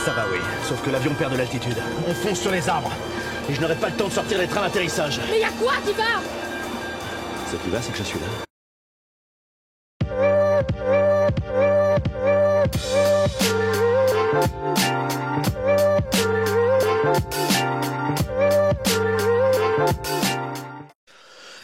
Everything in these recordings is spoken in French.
Ça va, oui. Sauf que l'avion perd de l'altitude. On fonce sur les arbres. Et je n'aurai pas le temps de sortir les trains d'atterrissage. Mais y'a quoi qui va? Ce qui va, c'est que je suis là.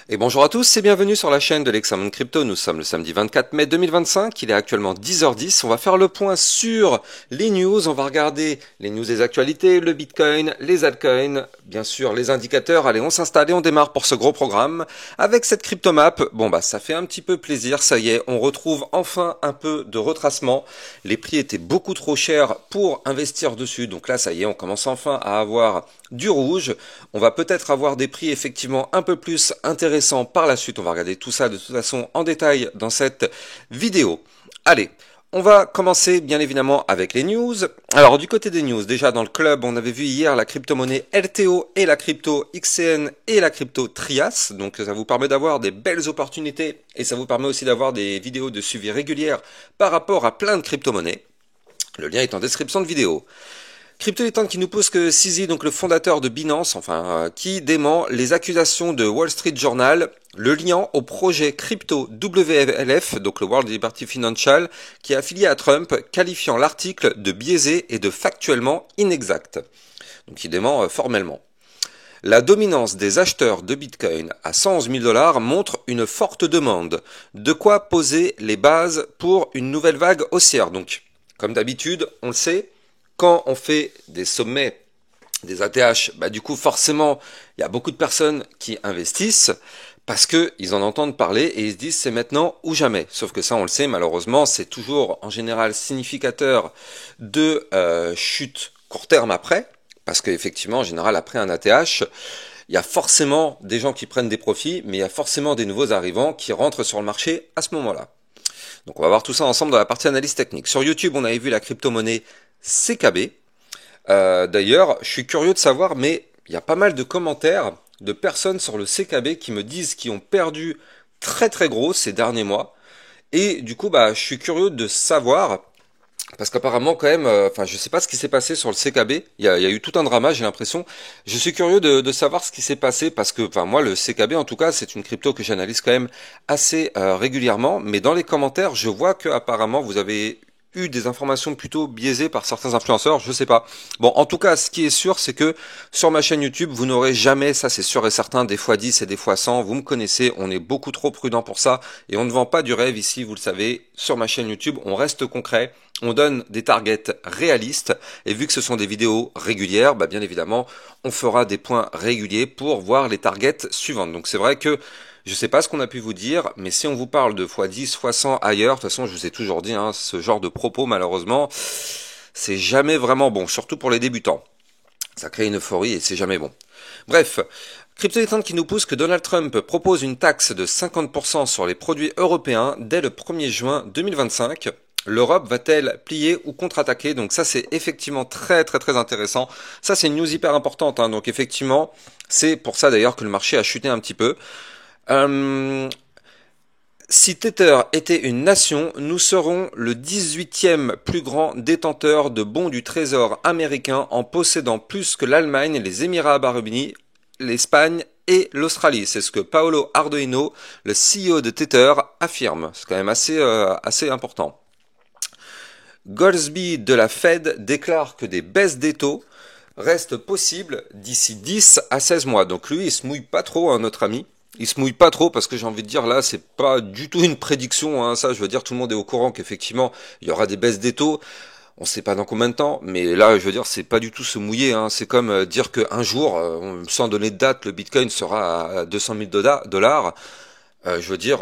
Et bonjour à tous et bienvenue sur la chaîne de l'Examen Crypto. Nous sommes le samedi 24 mai 2025, il est actuellement 10h10. On va faire le point sur les news, on va regarder les news des actualités, le Bitcoin, les altcoins, bien sûr les indicateurs. Allez, on s'installe et on démarre pour ce gros programme avec cette cryptomap. Bon bah ça fait un petit peu plaisir, ça y est, on retrouve enfin un peu de retracement. Les prix étaient beaucoup trop chers pour investir dessus, donc là ça y est, on commence enfin à avoir du rouge. On va peut-être avoir des prix effectivement un peu plus intéressants par la suite. On va regarder tout ça de toute façon en détail dans cette vidéo. Allez, on va commencer bien évidemment avec les news. Alors du côté des news, déjà dans le club, on avait vu hier la crypto-monnaie LTO et la crypto XCN et la crypto Trias. Donc ça vous permet d'avoir des belles opportunités et ça vous permet aussi d'avoir des vidéos de suivi régulières par rapport à plein de crypto-monnaies. Le lien est en description de vidéo. Crypto Dilettante qui nous pose que CZ, donc le fondateur de Binance, qui dément les accusations de Wall Street Journal, le liant au projet crypto WLF, donc le World Liberty Financial, qui est affilié à Trump, qualifiant l'article de biaisé et de factuellement inexact. Donc il dément formellement. La dominance des acheteurs de Bitcoin à 111 000 $ montre une forte demande. De quoi poser les bases pour une nouvelle vague haussière. Donc, comme d'habitude, on le sait, quand on fait des sommets, des ATH, du coup forcément il y a beaucoup de personnes qui investissent parce qu'ils en entendent parler et ils se disent c'est maintenant ou jamais. Sauf que ça on le sait malheureusement c'est toujours en général significateur de chute court terme après, parce qu'effectivement en général après un ATH, il y a forcément des gens qui prennent des profits, mais il y a forcément des nouveaux arrivants qui rentrent sur le marché à ce moment-là. Donc on va voir tout ça ensemble dans la partie analyse technique. Sur YouTube on avait vu la crypto-monnaie CKB. D'ailleurs, je suis curieux de savoir, mais il y a pas mal de commentaires de personnes sur le CKB qui me disent qu'ils ont perdu très très gros ces derniers mois. Et du coup, je suis curieux de savoir, parce qu'apparemment quand même, je sais pas ce qui s'est passé sur le CKB. Il y a eu tout un drama, j'ai l'impression. Je suis curieux de savoir ce qui s'est passé, parce que moi, le CKB en tout cas, c'est une crypto que j'analyse quand même assez régulièrement. Mais dans les commentaires, je vois que apparemment vous avez eu des informations plutôt biaisées par certains influenceurs, je sais pas. Bon, en tout cas, ce qui est sûr, c'est que sur ma chaîne YouTube, vous n'aurez jamais, ça c'est sûr et certain, des fois 10 et des fois 100. Vous me connaissez, on est beaucoup trop prudent pour ça et on ne vend pas du rêve ici, vous le savez. Sur ma chaîne YouTube, on reste concret, on donne des targets réalistes et vu que ce sont des vidéos régulières, bien évidemment, on fera des points réguliers pour voir les targets suivantes. Donc c'est vrai que je sais pas ce qu'on a pu vous dire, mais si on vous parle de x10, x100 ailleurs, de toute façon je vous ai toujours dit, ce genre de propos malheureusement, c'est jamais vraiment bon, surtout pour les débutants. Ça crée une euphorie et c'est jamais bon. Bref, Crypto Dilettante qui nous pousse que Donald Trump propose une taxe de 50% sur les produits européens dès le 1er juin 2025. L'Europe va-t-elle plier ou contre-attaquer? Donc ça c'est effectivement très très très intéressant. Ça c'est une news hyper importante, donc effectivement c'est pour ça d'ailleurs que le marché a chuté un petit peu. Si Tether était une nation, nous serons le 18e plus grand détenteur de bons du trésor américain en possédant plus que l'Allemagne, les Émirats arabes unis, l'Espagne et l'Australie. C'est ce que Paolo Ardoino, le CEO de Tether, affirme. C'est quand même assez important. Goldsby de la Fed déclare que des baisses des taux restent possibles d'ici 10 à 16 mois. Donc lui, il se mouille pas trop, notre ami. Il se mouille pas trop parce que j'ai envie de dire là c'est pas du tout une prédiction, ça je veux dire tout le monde est au courant qu'effectivement il y aura des baisses des taux, on sait pas dans combien de temps, mais là je veux dire c'est pas du tout se mouiller, c'est comme dire qu'un jour, sans donner de date, le Bitcoin sera à 200 000 $, je veux dire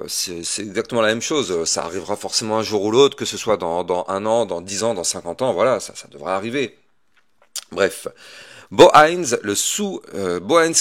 c'est exactement la même chose, ça arrivera forcément un jour ou l'autre, que ce soit dans 1 an, dans 10 ans, dans 50 ans, voilà, ça devrait arriver. Bref. Bo Hines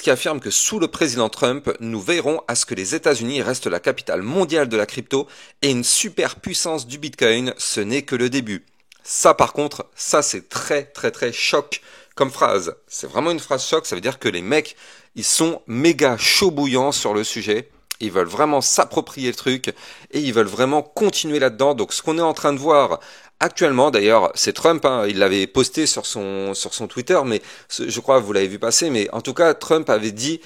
qui affirme que sous le président Trump, nous veillerons à ce que les États-Unis restent la capitale mondiale de la crypto et une superpuissance du Bitcoin, ce n'est que le début. Ça par contre, ça c'est très très très choc comme phrase. C'est vraiment une phrase choc, ça veut dire que les mecs, ils sont méga chaud bouillants sur le sujet. Ils veulent vraiment s'approprier le truc et ils veulent vraiment continuer là-dedans. Donc ce qu'on est en train de voir Actuellement, d'ailleurs, c'est Trump, hein, il l'avait posté sur son Twitter, mais je crois que vous l'avez vu passer, mais en tout cas, Trump avait dit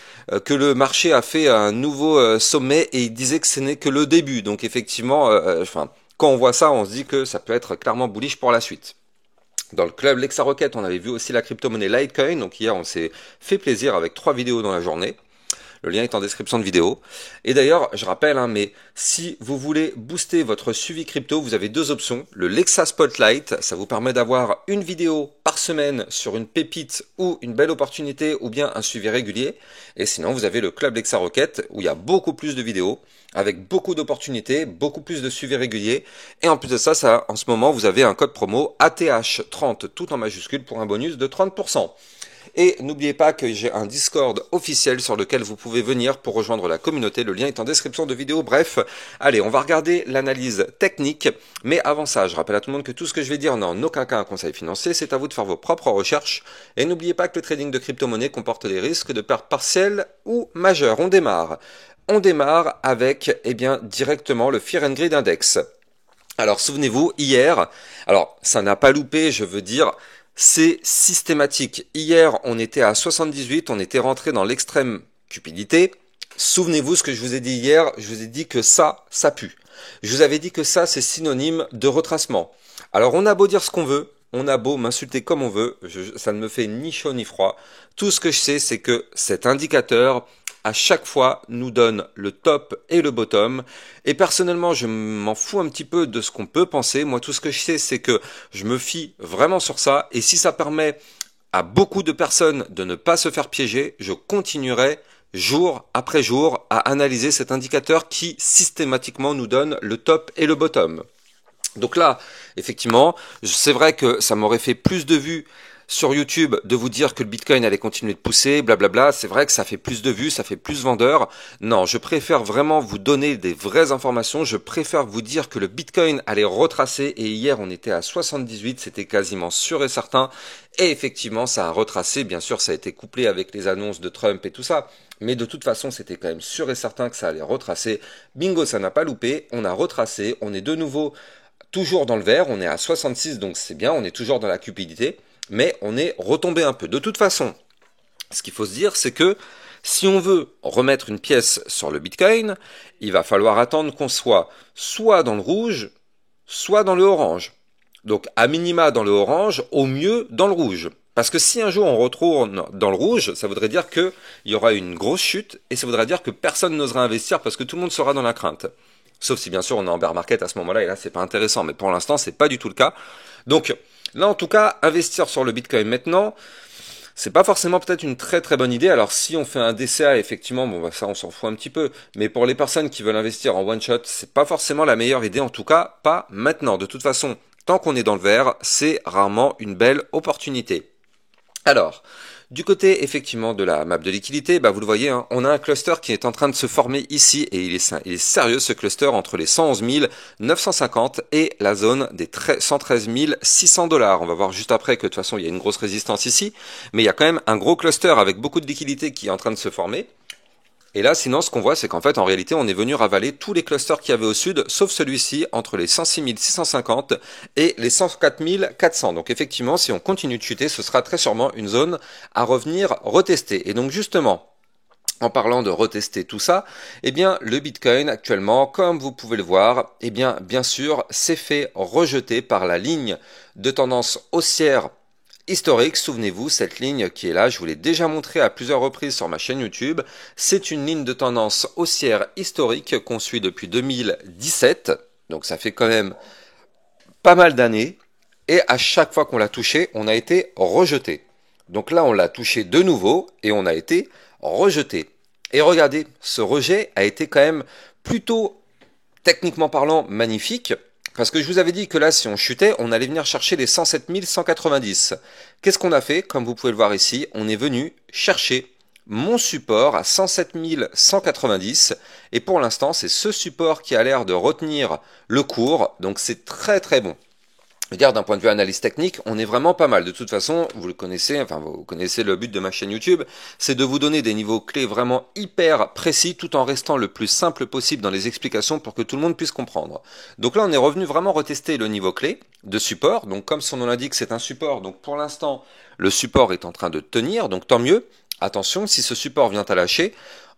que le marché a fait un nouveau sommet et il disait que ce n'est que le début. Donc effectivement, enfin, quand on voit ça, on se dit que ça peut être clairement bullish pour la suite. Dans le club LexaRocket, on avait vu aussi la crypto-monnaie Litecoin, donc hier on s'est fait plaisir avec 3 vidéos dans la journée. Le lien est en description de vidéo. Et d'ailleurs, je rappelle, hein, mais si vous voulez booster votre suivi crypto, vous avez deux options. Le Lexa Spotlight, ça vous permet d'avoir une vidéo par semaine sur une pépite ou une belle opportunité ou bien un suivi régulier. Et sinon, vous avez le Club LexaRocket où il y a beaucoup plus de vidéos avec beaucoup d'opportunités, beaucoup plus de suivi régulier. Et en plus de ça, en ce moment, vous avez un code promo ATH30 tout en majuscule pour un bonus de 30%. Et n'oubliez pas que j'ai un Discord officiel sur lequel vous pouvez venir pour rejoindre la communauté. Le lien est en description de vidéo. Bref, allez, on va regarder l'analyse technique. Mais avant ça, je rappelle à tout le monde que tout ce que je vais dire n'a en aucun cas un conseil financier. C'est à vous de faire vos propres recherches. Et n'oubliez pas que le trading de crypto-monnaie comporte des risques de perte partielle ou majeure. On démarre. On démarre avec, directement le Fear and Greed Index. Alors, souvenez-vous, hier, alors, ça n'a pas loupé, je veux dire, c'est systématique. Hier, on était à 78, on était rentré dans l'extrême cupidité. Souvenez-vous ce que je vous ai dit hier, je vous ai dit que ça pue. Je vous avais dit que ça, c'est synonyme de retracement. Alors, on a beau dire ce qu'on veut, on a beau m'insulter comme on veut, ça ne me fait ni chaud ni froid. Tout ce que je sais, c'est que cet indicateur, à chaque fois, nous donne le top et le bottom. Et personnellement, je m'en fous un petit peu de ce qu'on peut penser. Moi, tout ce que je sais, c'est que je me fie vraiment sur ça. Et si ça permet à beaucoup de personnes de ne pas se faire piéger, je continuerai jour après jour à analyser cet indicateur qui systématiquement nous donne le top et le bottom. Donc là, effectivement, c'est vrai que ça m'aurait fait plus de vues sur YouTube de vous dire que le Bitcoin allait continuer de pousser, blablabla. C'est vrai que ça fait plus de vues, ça fait plus vendeur. Non, je préfère vraiment vous donner des vraies informations. Je préfère vous dire que le Bitcoin allait retracer. Et hier, on était à 78, c'était quasiment sûr et certain. Et effectivement, ça a retracé. Bien sûr, ça a été couplé avec les annonces de Trump et tout ça. Mais de toute façon, c'était quand même sûr et certain que ça allait retracer. Bingo, ça n'a pas loupé. On a retracé. On est de nouveau toujours dans le vert. On est à 66, donc c'est bien. On est toujours dans la cupidité. Mais on est retombé un peu. De toute façon, ce qu'il faut se dire, c'est que si on veut remettre une pièce sur le Bitcoin, il va falloir attendre qu'on soit dans le rouge, soit dans le orange. Donc à minima dans le orange, au mieux dans le rouge. Parce que si un jour on retourne dans le rouge, ça voudrait dire qu'il y aura une grosse chute et ça voudrait dire que personne n'osera investir parce que tout le monde sera dans la crainte. Sauf si bien sûr on est en bear market à ce moment-là et là c'est pas intéressant. Mais pour l'instant c'est pas du tout le cas. Donc là, en tout cas, investir sur le Bitcoin maintenant, c'est pas forcément peut-être une très très bonne idée. Alors si on fait un DCA, effectivement, bon, ça on s'en fout un petit peu. Mais pour les personnes qui veulent investir en one shot, c'est pas forcément la meilleure idée. En tout cas, pas maintenant. De toute façon, tant qu'on est dans le vert, c'est rarement une belle opportunité. Alors, du côté effectivement de la map de liquidité, vous le voyez, hein, on a un cluster qui est en train de se former ici et il est sérieux ce cluster entre les 111 950 et la zone des 113 600 $. On va voir juste après que de toute façon il y a une grosse résistance ici, mais il y a quand même un gros cluster avec beaucoup de liquidité qui est en train de se former. Et là, sinon, ce qu'on voit, c'est qu'en fait, en réalité, on est venu ravaler tous les clusters qu'il y avait au sud, sauf celui-ci, entre les 106 650 et les 104 400. Donc, effectivement, si on continue de chuter, ce sera très sûrement une zone à revenir retester. Et donc, justement, en parlant de retester tout ça, le Bitcoin, actuellement, comme vous pouvez le voir, bien sûr, s'est fait rejeter par la ligne de tendance haussière historique. Souvenez-vous, cette ligne qui est là, je vous l'ai déjà montré à plusieurs reprises sur ma chaîne YouTube. C'est une ligne de tendance haussière historique qu'on suit depuis 2017. Donc ça fait quand même pas mal d'années. Et à chaque fois qu'on l'a touché, on a été rejeté. Donc là, on l'a touché de nouveau et on a été rejeté. Et regardez, ce rejet a été quand même plutôt, techniquement parlant, magnifique. Parce que je vous avais dit que là, si on chutait, on allait venir chercher les 107 190. Qu'est-ce qu'on a fait? Comme vous pouvez le voir ici, on est venu chercher mon support à 107 190. Et pour l'instant, c'est ce support qui a l'air de retenir le cours. Donc c'est très très bon. Je veux dire, d'un point de vue analyse technique, on est vraiment pas mal. De toute façon, vous le connaissez, enfin vous connaissez le but de ma chaîne YouTube, c'est de vous donner des niveaux clés vraiment hyper précis tout en restant le plus simple possible dans les explications pour que tout le monde puisse comprendre. Donc là, on est revenu vraiment retester le niveau clé de support. Donc comme son nom l'indique, c'est un support. Donc pour l'instant, le support est en train de tenir, donc tant mieux. Attention, si ce support vient à lâcher,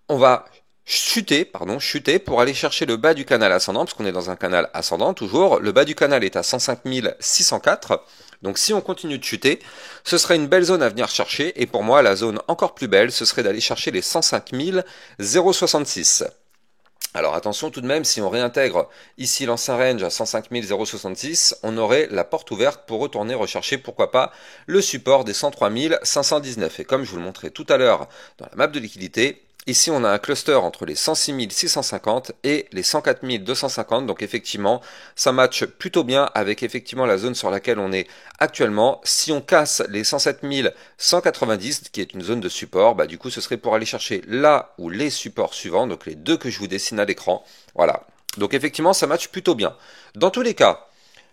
on va chuter pour aller chercher le bas du canal ascendant, parce qu'on est dans un canal ascendant toujours. Le bas du canal est à 105 604. Donc si on continue de chuter, ce serait une belle zone à venir chercher. Et pour moi, la zone encore plus belle, ce serait d'aller chercher les 105 066. Alors attention tout de même, si on réintègre ici l'ancien range à 105 066, on aurait la porte ouverte pour retourner rechercher, pourquoi pas, le support des 103 519. Et comme je vous le montrais tout à l'heure dans la map de liquidité, ici on a un cluster entre les 106 650 et les 104 250, donc effectivement ça matche plutôt bien avec effectivement la zone sur laquelle on est actuellement. Si on casse les 107 190, qui est une zone de support, bah du coup ce serait pour aller chercher là ou les supports suivants, donc les deux que je vous dessine à l'écran. Voilà, donc effectivement ça matche plutôt bien. Dans tous les cas,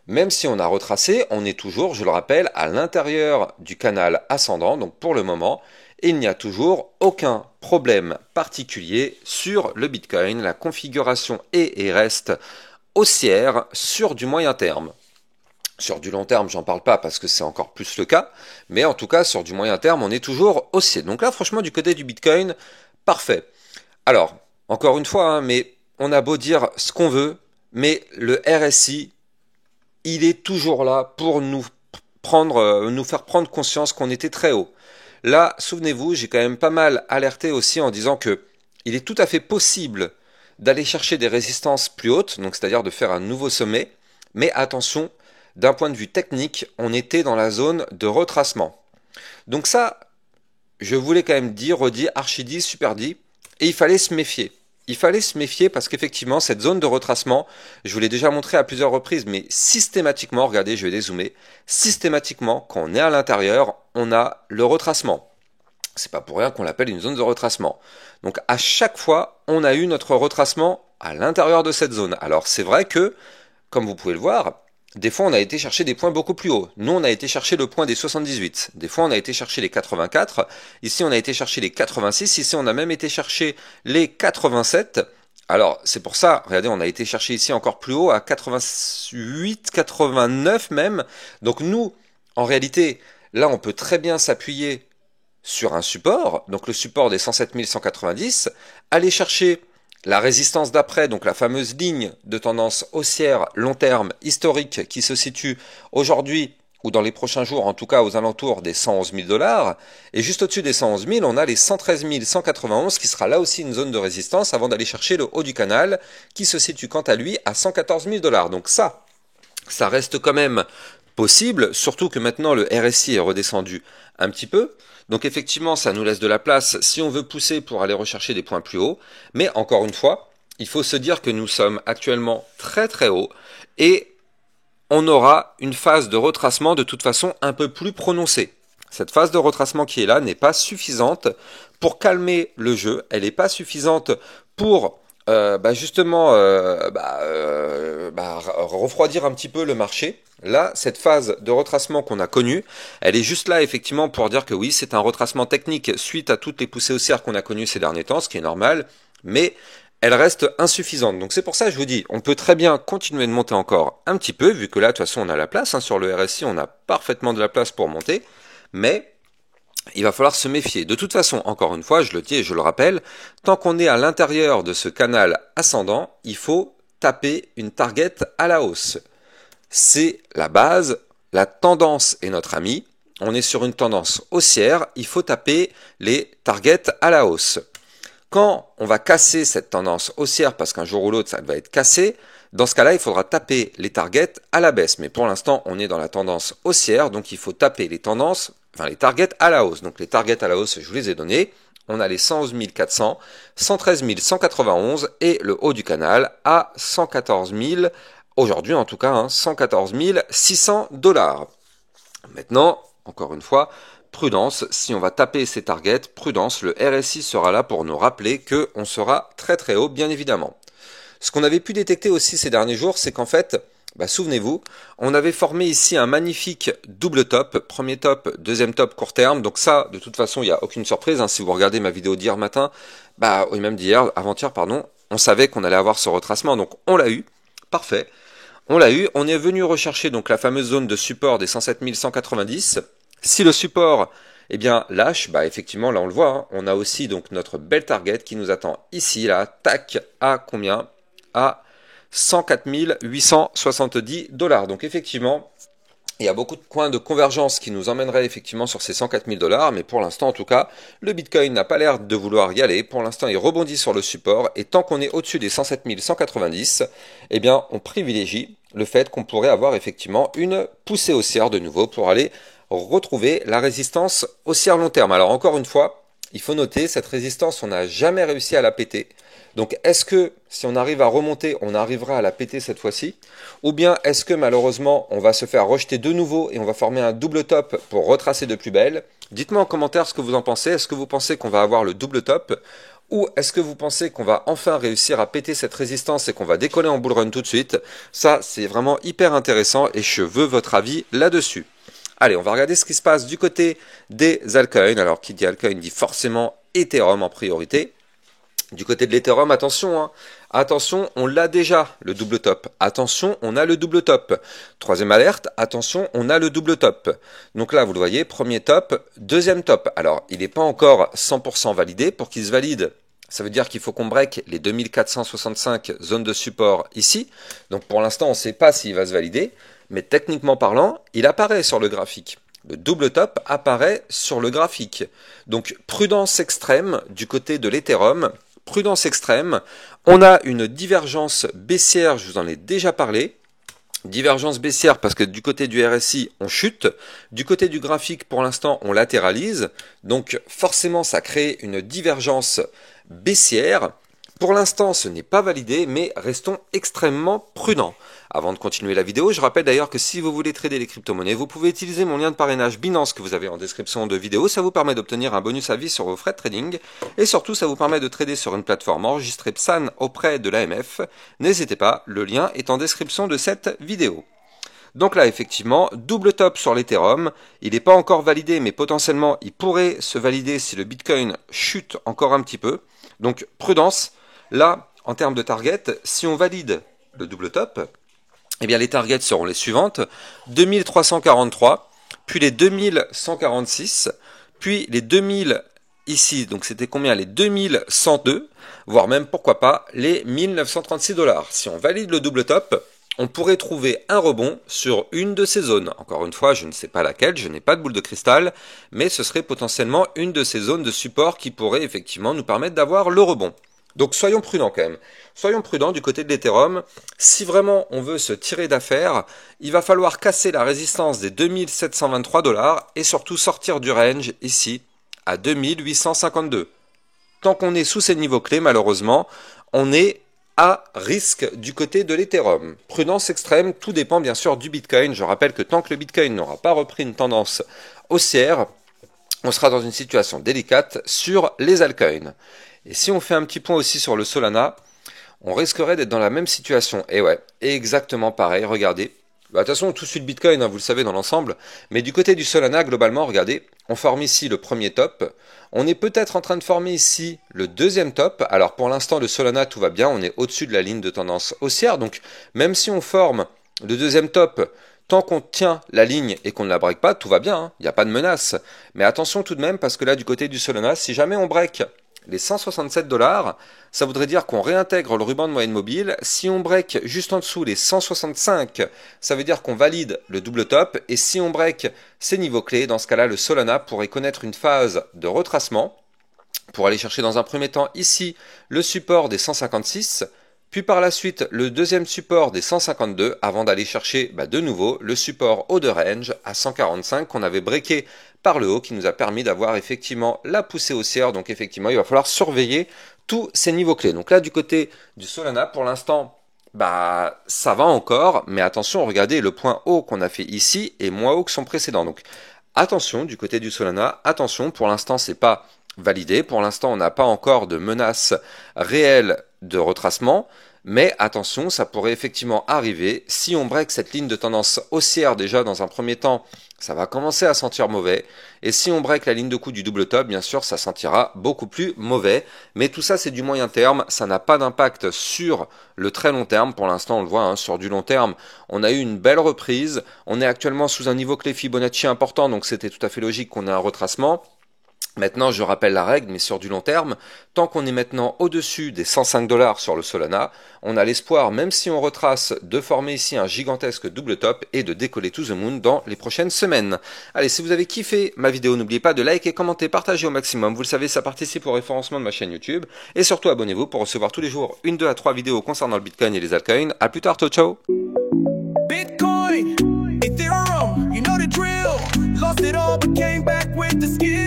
même si on a retracé, on est toujours, je le rappelle, à l'intérieur du canal ascendant, donc pour le moment, il n'y a toujours aucun problème particulier sur le Bitcoin. La configuration est et reste haussière sur du moyen terme. Sur du long terme, j'en parle pas parce que c'est encore plus le cas, mais en tout cas, sur du moyen terme, on est toujours haussier. Donc là, franchement, du côté du Bitcoin, parfait. Alors, encore une fois, hein, mais on a beau dire ce qu'on veut, mais le RSI, il est toujours là pour nous faire prendre conscience qu'on était très haut. Là, souvenez-vous, j'ai quand même pas mal alerté aussi en disant que il est tout à fait possible d'aller chercher des résistances plus hautes, donc c'est-à-dire de faire un nouveau sommet, mais attention, d'un point de vue technique, on était dans la zone de retracement. Donc ça, je voulais quand même dire, redit, archi dit, super dit, et il fallait se méfier. Il fallait se méfier parce qu'effectivement, cette zone de retracement, je vous l'ai déjà montré à plusieurs reprises, mais systématiquement, regardez, je vais dézoomer, systématiquement, quand on est à l'intérieur, on a le retracement. C'est pas pour rien qu'on l'appelle une zone de retracement. Donc à chaque fois, on a eu notre retracement à l'intérieur de cette zone. Alors c'est vrai que, comme vous pouvez le voir, des fois on a été chercher des points beaucoup plus hauts. Nous on a été chercher le point des 78. Des fois on a été chercher les 84. Ici on a été chercher les 86. Ici on a même été chercher les 87. Alors c'est pour ça, regardez, on a été chercher ici encore plus haut à 88, 89 même. Donc nous, en réalité, là on peut très bien s'appuyer sur un support, donc le support des 107 190, aller chercher la résistance d'après, donc la fameuse ligne de tendance haussière long terme historique qui se situe aujourd'hui ou dans les prochains jours, en tout cas aux alentours des 111 000 $. Et juste au-dessus des 111 000, on a les 113 191 qui sera là aussi une zone de résistance avant d'aller chercher le haut du canal qui se situe quant à lui à 114 000 $. Donc ça reste quand même possible, surtout que maintenant le RSI est redescendu un petit peu. Donc effectivement, ça nous laisse de la place si on veut pousser pour aller rechercher des points plus hauts. Mais encore une fois, il faut se dire que nous sommes actuellement très très haut et on aura une phase de retracement de toute façon un peu plus prononcée. Cette phase de retracement qui est là n'est pas suffisante pour calmer le jeu. Elle n'est pas suffisante pour refroidir un petit peu le marché. Là, cette phase de retracement qu'on a connue, elle est juste là effectivement pour dire que oui, c'est un retracement technique suite à toutes les poussées haussières qu'on a connues ces derniers temps, ce qui est normal, mais elle reste insuffisante. Donc c'est pour ça que je vous dis, on peut très bien continuer de monter encore un petit peu, vu que là, de toute façon, on a la place, hein, sur le RSI, on a parfaitement de la place pour monter, mais il va falloir se méfier. De toute façon, encore une fois, je le dis et je le rappelle, tant qu'on est à l'intérieur de ce canal ascendant, il faut taper une target à la hausse. C'est la base, la tendance est notre ami. On est sur une tendance haussière, il faut taper les targets à la hausse. Quand on va casser cette tendance haussière, parce qu'un jour ou l'autre ça va être cassé, dans ce cas-là, il faudra taper les targets à la baisse. Mais pour l'instant, on est dans la tendance haussière, donc il faut taper les targets à la hausse. Donc les targets à la hausse, je vous les ai donnés. On a les 111 400, 113 191 et le haut du canal à 114 000, aujourd'hui en tout cas, 114 600 $. Maintenant, encore une fois, prudence, si on va taper ces targets, prudence, le RSI sera là pour nous rappeler qu'on sera très très haut, bien évidemment. Ce qu'on avait pu détecter aussi ces derniers jours, c'est qu'en fait, Bah, souvenez-vous, on avait formé ici un magnifique double top, premier top, deuxième top court terme. Donc ça, de toute façon, il n'y a aucune surprise. Hein. Si vous regardez ma vidéo d'hier matin, bah, ou même avant-hier, pardon, on savait qu'on allait avoir ce retracement. Donc on l'a eu, parfait. On l'a eu. On est venu rechercher donc la fameuse zone de support des 107 190. Si le support, eh bien, lâche, bah effectivement, là on le voit. Hein, on a aussi donc notre belle target qui nous attend ici, là, tac, à combien? À 104 870 $. Donc effectivement, il y a beaucoup de points de convergence qui nous emmèneraient effectivement sur ces 104 000 $, mais pour l'instant en tout cas, le Bitcoin n'a pas l'air de vouloir y aller. Pour l'instant, il rebondit sur le support et tant qu'on est au-dessus des 107 190, eh bien, on privilégie le fait qu'on pourrait avoir effectivement une poussée haussière de nouveau pour aller retrouver la résistance haussière long terme. Alors encore une fois, il faut noter, cette résistance, on n'a jamais réussi à la péter. Donc est-ce que si on arrive à remonter, on arrivera à la péter cette fois-ci? Ou bien est-ce que malheureusement on va se faire rejeter de nouveau et on va former un double top pour retracer de plus belle? Dites-moi en commentaire ce que vous en pensez. Est-ce que vous pensez qu'on va avoir le double top? Ou est-ce que vous pensez qu'on va enfin réussir à péter cette résistance et qu'on va décoller en bull run tout de suite? Ça c'est vraiment hyper intéressant et je veux votre avis là-dessus. Allez, on va regarder ce qui se passe du côté des altcoins. Alors qui dit altcoin dit forcément Ethereum en priorité. Du côté de l'Ethereum, attention, hein. Attention, on l'a déjà, le double top. Attention, on a le double top. Troisième alerte, attention, on a le double top. Donc là, vous le voyez, premier top, deuxième top. Alors, il n'est pas encore 100% validé. Pour qu'il se valide, ça veut dire qu'il faut qu'on break les 2465 zones de support ici. Donc pour l'instant, on ne sait pas s'il va se valider. Mais techniquement parlant, il apparaît sur le graphique. Le double top apparaît sur le graphique. Donc prudence extrême du côté de l'Ethereum. Prudence extrême, on a une divergence baissière, je vous en ai déjà parlé. Divergence baissière parce que du côté du RSI, on chute. Du côté du graphique, pour l'instant, on latéralise. Donc forcément, ça crée une divergence baissière. Pour l'instant, ce n'est pas validé, mais restons extrêmement prudents. Avant de continuer la vidéo, je rappelle d'ailleurs que si vous voulez trader les crypto-monnaies, vous pouvez utiliser mon lien de parrainage Binance que vous avez en description de vidéo. Ça vous permet d'obtenir un bonus à vie sur vos frais de trading. Et surtout, ça vous permet de trader sur une plateforme enregistrée PSAN auprès de l'AMF. N'hésitez pas, le lien est en description de cette vidéo. Donc là, effectivement, double top sur l'Ethereum. Il n'est pas encore validé, mais potentiellement, il pourrait se valider si le Bitcoin chute encore un petit peu. Donc, prudence. Là, en termes de target, si on valide le double top, eh bien les targets seront les suivantes, 2343, puis les 2146, puis les 2000 ici, donc c'était combien? Les 2102, voire même, pourquoi pas, les 1936 $. Si on valide le double top, on pourrait trouver un rebond sur une de ces zones. Encore une fois, je ne sais pas laquelle, je n'ai pas de boule de cristal, mais ce serait potentiellement une de ces zones de support qui pourrait effectivement nous permettre d'avoir le rebond. Donc soyons prudents quand même. Soyons prudents du côté de l'Ethereum. Si vraiment on veut se tirer d'affaire, il va falloir casser la résistance des 2723 $ et surtout sortir du range ici à 2852. Tant qu'on est sous ces niveaux clés, malheureusement, on est à risque du côté de l'Ethereum. Prudence extrême, tout dépend bien sûr du Bitcoin. Je rappelle que tant que le Bitcoin n'aura pas repris une tendance haussière, on sera dans une situation délicate sur les altcoins. Et si on fait un petit point aussi sur le Solana, on risquerait d'être dans la même situation. Et ouais, exactement pareil, regardez. Bah, de toute façon, tout suit le Bitcoin, hein, vous le savez dans l'ensemble. Mais du côté du Solana, globalement, regardez, on forme ici le premier top. On est peut-être en train de former ici le deuxième top. Alors pour l'instant, le Solana, tout va bien. On est au-dessus de la ligne de tendance haussière. Donc même si on forme le deuxième top, tant qu'on tient la ligne et qu'on ne la break pas, tout va bien. Hein, il n'y a pas de menace. Mais attention tout de même, parce que là, du côté du Solana, si jamais on break les 167 $, ça voudrait dire qu'on réintègre le ruban de moyenne mobile. Si on break juste en dessous les 165, ça veut dire qu'on valide le double top. Et si on break ces niveaux clés, dans ce cas-là, le Solana pourrait connaître une phase de retracement pour aller chercher dans un premier temps ici le support des 156, puis par la suite le deuxième support des 152 avant d'aller chercher de nouveau le support haut de range à 145 qu'on avait breaké par le haut qui nous a permis d'avoir effectivement la poussée haussière. Donc effectivement il va falloir surveiller tous ces niveaux clés. Donc là du côté du Solana pour l'instant ça va encore, mais attention, regardez le point haut qu'on a fait ici est moins haut que son précédent. Donc attention du côté du Solana, attention, pour l'instant c'est pas validé, pour l'instant on n'a pas encore de menace réelle de retracement, Mais attention, ça pourrait effectivement arriver. Si on break cette ligne de tendance haussière déjà dans un premier temps, ça va commencer à sentir mauvais. Et si on break la ligne de coup du double top, bien sûr, ça sentira beaucoup plus mauvais. Mais tout ça, c'est du moyen terme. Ça n'a pas d'impact sur le très long terme. Pour l'instant, on le voit, sur du long terme, on a eu une belle reprise. On est actuellement sous un niveau clé Fibonacci important, donc c'était tout à fait logique qu'on ait un retracement. Maintenant, je rappelle la règle, mais sur du long terme, tant qu'on est maintenant au-dessus des 105 $ sur le Solana, on a l'espoir, même si on retrace, de former ici un gigantesque double top et de décoller to the moon dans les prochaines semaines. Allez, si vous avez kiffé ma vidéo, n'oubliez pas de liker, commenter, partager au maximum. Vous le savez, ça participe au référencement de ma chaîne YouTube. Et surtout, abonnez-vous pour recevoir tous les jours 1, 2 à 3 vidéos concernant le Bitcoin et les altcoins. À plus tard, ciao ciao. Bitcoin, Ethereum, you know the drill. Lost it all but came back with the skill.